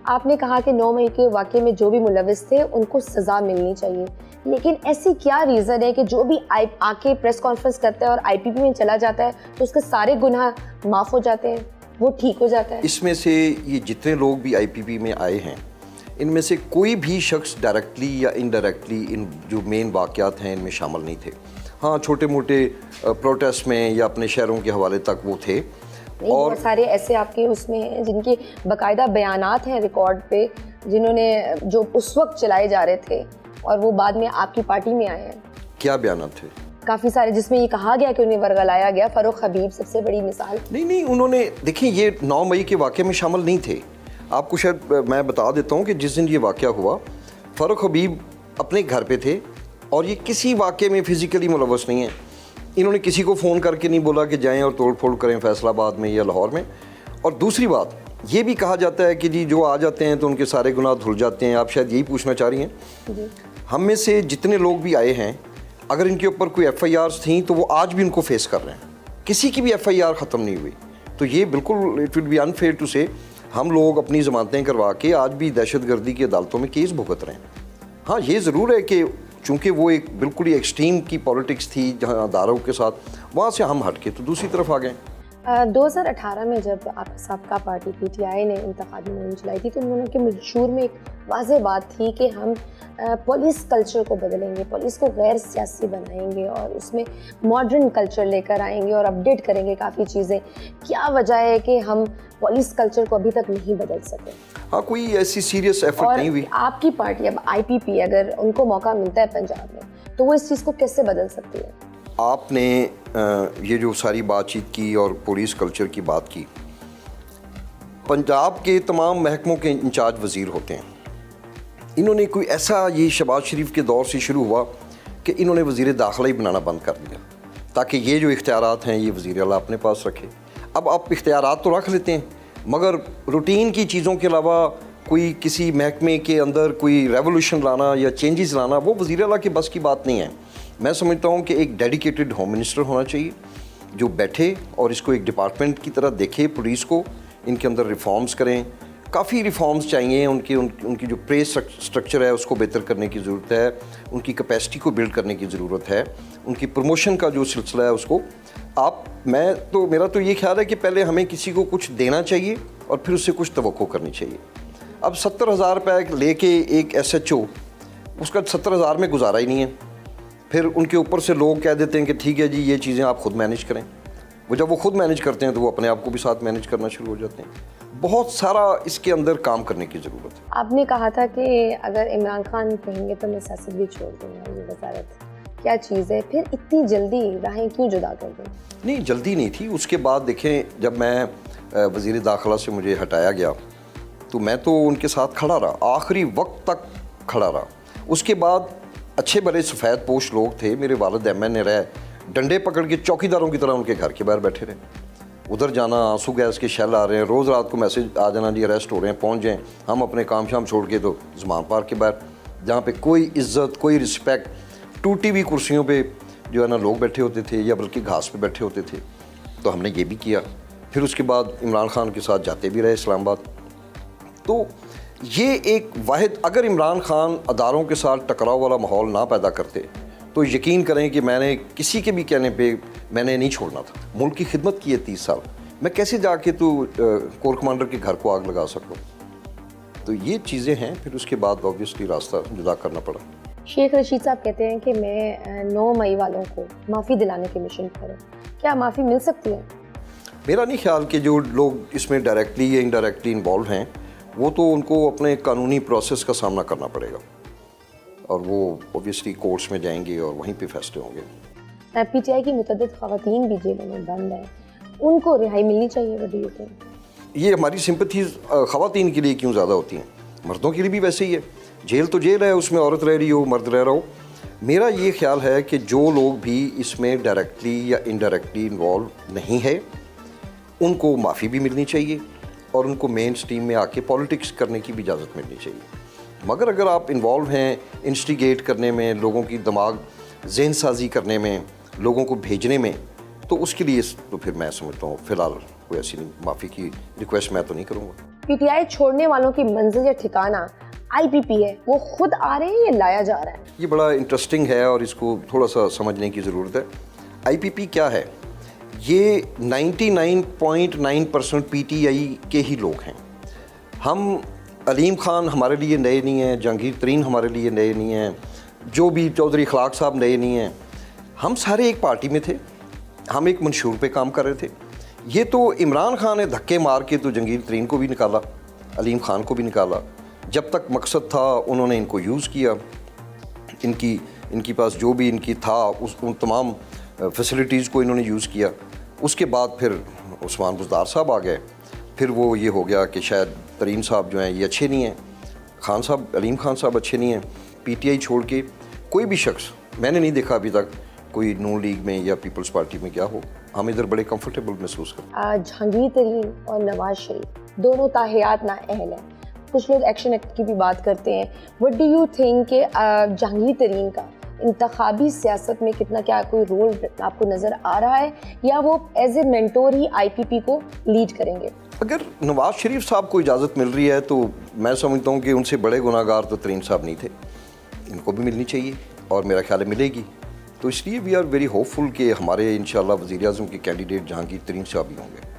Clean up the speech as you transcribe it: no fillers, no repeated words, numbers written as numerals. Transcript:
आपने कहा कि 9 मई के वाक़े में जो भी मुलविस थे उनको सज़ा मिलनी चाहिए, लेकिन ऐसी क्या रीज़न है कि जो भी आके प्रेस कॉन्फ्रेंस करता है और आईपीपी में चला जाता है तो उसके सारे गुनाह माफ़ हो जाते हैं, वो ठीक हो जाता है? इसमें से ये जितने लोग भी आईपीपी में आए हैं, इनमें से कोई भी शख्स डायरेक्टली या इनडायरेक्टली इन जो मेन वाक़यात हैं इनमें शामिल नहीं थे। हाँ, छोटे मोटे प्रोटेस्ट में या अपने शहरों के हवाले तक वो थे। और बहुत सारे ऐसे आपके उसमें हैं जिनके बाकायदा बयानात हैं रिकॉर्ड पे, जिन्होंने जो उस वक्त चलाए जा रहे थे और वो बाद में आपकी पार्टी में आए हैं। क्या बयानात थे? काफ़ी सारे, जिसमें ये कहा गया कि उन्हें वर्गलाया गया। फ़ारूक हबीब सबसे बड़ी मिसाल। नहीं, उन्होंने देखिए ये 9 मई के वाक़े में शामिल नहीं थे। आपको शायद मैं बता देता हूँ कि जिस दिन ये वाक़या हुआ, फ़ारूक हबीब अपने घर पे थे और ये किसी वाक़े में फ़िज़िकली मुलव्वस नहीं है। इन्होंने किसी को फ़ोन करके नहीं बोला कि जाएं और तोड़ फोड़ करें फैसलाबाद में या लाहौर में। और दूसरी बात ये भी कहा जाता है कि जी जो आ जाते हैं तो उनके सारे गुनाह धुल जाते हैं। आप शायद यही पूछना चाह रही हैं। हम में से जितने लोग भी आए हैं, अगर इनके ऊपर कोई FIRs थी तो वो आज भी उनको फेस कर रहे हैं। किसी की भी FIR ख़त्म नहीं हुई। तो ये बिल्कुल it will be unfair to say हम लोग अपनी ज़मानतें करवा के आज भी दहशतगर्दी की अदालतों में केस भुगत रहे हैं। हाँ, ये ज़रूर है कि चूँकि वो एक बिल्कुल ही एक्सट्रीम की पॉलिटिक्स थी जहाँ दारों के साथ, वहाँ से हम हट के तो दूसरी तरफ आ गए। 2018 में जब आप सबका पार्टी PTI ने इंतखाबी मुहिम चलाई थी तो उन्होंने के मंशूर में एक वाज़ेह बात थी कि हम पुलिस कल्चर को बदलेंगे, पुलिस को गैर सियासी बनाएंगे और उसमें मॉडर्न कल्चर लेकर आएंगे और अपडेट करेंगे काफ़ी चीज़ें। क्या वजह है कि हम पुलिस कल्चर को अभी तक नहीं बदल सके? हाँ, कोई ऐसी सीरियस एफर्ट नहीं हुई। आपकी पार्टी अब IPP, अगर उनको मौका मिलता है पंजाब में, तो वो इस चीज़ को कैसे बदल सकती है? आपने ये जो सारी बातचीत की और पुलिस कल्चर की बात की, पंजाब के तमाम महकमों के इंचार्ज वज़ीर होते हैं। इन्होंने कोई ऐसा, ये शहबाज शरीफ के दौर से शुरू हुआ कि इन्होंने वज़ीर दाखिला ही बनाना बंद कर दिया ताकि ये जो इख्तियारात हैं ये वज़ीर आला अपने पास रखे। अब आप इख्तियारात तो रख लेते हैं, मगर रूटीन की चीज़ों के अलावा कोई किसी महकमे के अंदर कोई रेवोल्यूशन लाना या चेंजेस लाना, वो वज़ीर आला के बस की बात नहीं है। मैं समझता हूँ कि एक डेडिकेटेड होम मिनिस्टर होना चाहिए जो बैठे और इसको एक डिपार्टमेंट की तरह देखे, पुलिस को, इनके अंदर रिफॉर्म्स करें। काफ़ी रिफॉर्म्स चाहिए। उनकी जो प्रेस स्ट्रक्चर है उसको बेहतर करने की ज़रूरत है, उनकी कैपेसिटी को बिल्ड करने की ज़रूरत है, उनकी प्रमोशन का जो सिलसिला है उसको मेरा तो ये ख्याल है कि पहले हमें किसी को कुछ देना चाहिए और फिर उससे कुछ तवक्को करनी चाहिए। अब 70,000 रुपये लेके एक SHO, उसका 70,000 में गुजारा ही नहीं है। फिर उनके ऊपर से लोग कह देते हैं कि ठीक है जी ये चीज़ें आप खुद मैनेज करें। वो जब वो खुद मैनेज करते हैं तो वो अपने आप को भी साथ मैनेज करना शुरू हो जाते हैं। बहुत सारा इसके अंदर काम करने की ज़रूरत है। आपने कहा था कि अगर इमरान खान कहेंगे तो मैं सियासत भी छोड़ दूँगा, ये वज़ारत क्या चीज़ है? फिर इतनी जल्दी राहें क्यों जुदा कर दें? नहीं, जल्दी नहीं थी। उसके बाद देखें, जब मैं वज़ीर दाखिला से मुझे हटाया गया तो मैं तो उनके साथ खड़ा रहा, आखिरी वक्त तक खड़ा रहा। उसके बाद अच्छे बड़े सफ़ेद पोश लोग थे, मेरे वालिद MN रहे, डंडे पकड़ के चौकीदारों की तरह उनके घर के बाहर बैठे रहे। उधर जाना, आंसू गैस के शेल आ रहे हैं, रोज़ रात को मैसेज आ जाना जी अरेस्ट हो रहे हैं, पहुंच जाएं। हम अपने काम शाम छोड़ के तो ज़मान पार्क के बाहर, जहाँ पे कोई इज़्ज़त, कोई रिस्पेक्ट, टूटी हुई कुर्सियों पे जो है ना लोग बैठे होते थे या बल्कि घास पे बैठे होते थे। तो हमने ये भी किया। फिर उसके बाद इमरान खान के साथ जाते भी रहे इस्लामाबाद। तो ये एक वाहिद, अगर इमरान खान अदारों के साथ टकराव वाला माहौल ना पैदा करते तो यकीन करें कि मैंने किसी के भी कहने पे मैंने नहीं छोड़ना था। मुल्क की खिदमत की है 30 साल, मैं कैसे जाके तो कोर कमांडर के घर को आग लगा सकूँ? तो ये चीज़ें हैं। फिर उसके बाद ऑब्वियसली रास्ता जुदा करना पड़ा। शेख रशीद साहब कहते हैं कि मैं 9 मई वालों को माफ़ी दिलाने के मिशन पर हूँ। क्या माफ़ी मिल सकती है? मेरा नहीं ख्याल कि जो लोग इसमें डायरेक्टली या इनडायरेक्टली इन्वॉल्व हैं वो तो उनको अपने कानूनी प्रोसेस का सामना करना पड़ेगा और वो ऑब्वियसली कोर्ट्स में जाएंगे और वहीं पे फैसले होंगे। PTI की मुतअद्दिद ख़वातीन भी जेलों में बंद हैं, उनको रिहाई मिलनी चाहिए। What do you think? ये हमारी सिंपथीज़ ख़वातीन के लिए क्यों ज़्यादा होती हैं? मर्दों के लिए भी वैसे ही है। जेल तो जेल है, उसमें औरत रह रही हो, मर्द रह रहा हो। मेरा ये ख्याल है कि जो लोग भी इसमें डायरेक्टली या इनडायरेक्टली इन्वॉल्व नहीं है उनको माफ़ी भी मिलनी चाहिए और उनको मेन स्ट्रीम में आके पॉलिटिक्स करने की भी इजाज़त मिलनी चाहिए। मगर अगर आप इन्वॉल्व हैं इंस्टिगेट करने में, लोगों की दिमाग जहन साजी करने में, लोगों को भेजने में, तो उसके लिए तो फिर मैं समझता हूँ फ़िलहाल कोई ऐसी माफ़ी की रिक्वेस्ट मैं तो नहीं करूँगा। पीटीआई छोड़ने वालों की मंजिल या ठिकाना आईपीपी है, वो खुद आ रहे हैं या लाया जा रहा है? ये बड़ा इंटरेस्टिंग है और इसको थोड़ा सा समझने की ज़रूरत है। आईपीपी क्या है? ये 99.9% पीटीआई के ही लोग हैं। हम अलीम खान हमारे लिए नए नहीं हैं, जहांगीर तरीन हमारे लिए नए नहीं हैं, जो भी चौधरी इखलाक साहब नए नहीं हैं। हम सारे एक पार्टी में थे, हम एक मंशूर पे काम कर रहे थे। ये तो इमरान खान ने धक्के मार के तो जहांगीर तरीन को भी निकाला, अलीम खान को भी निकाला। जब तक मकसद था उन्होंने इनको यूज़ किया, इनकी पास जो भी इनकी था उन तमाम फैसिलिटीज़ को इन्होंने यूज़ किया। उसके बाद फिर उस्मान बुज़दार साहब आ गए, फिर वो ये हो गया कि शायद तरीन साहब जो हैं ये अच्छे नहीं हैं, खान साहब अलीम खान साहब अच्छे नहीं हैं। पीटीआई छोड़ के कोई भी शख्स मैंने नहीं देखा अभी तक कोई नून लीग में या पीपल्स पार्टी में गया हो। हम इधर बड़े कंफर्टेबल महसूस करते जहांगीर तरीन और नवाज शरीफ दोनों ताहियात ना अहल हैं। कुछ लोग एक्शन एक्ट की भी बात करते हैं। व्हाट डू यू थिंक कि जहांगीर तरीन का इंतखाबी सियासत में कितना क्या कोई रोल आपको नज़र आ रहा है, या वो एज ए मेंटोर ही आईपीपी को लीड करेंगे? अगर नवाज शरीफ साहब को इजाज़त मिल रही है तो मैं समझता हूँ कि उनसे बड़े गुनाहगार तो तरीन साहब नहीं थे, इनको भी मिलनी चाहिए और मेरा ख्याल है मिलेगी। तो इसलिए वी आर वेरी होपफुल कि हमारे इंशाल्लाह वज़ीर-ए-आज़म के कैंडिडेट जहांगीर तरीन साहब ही होंगे।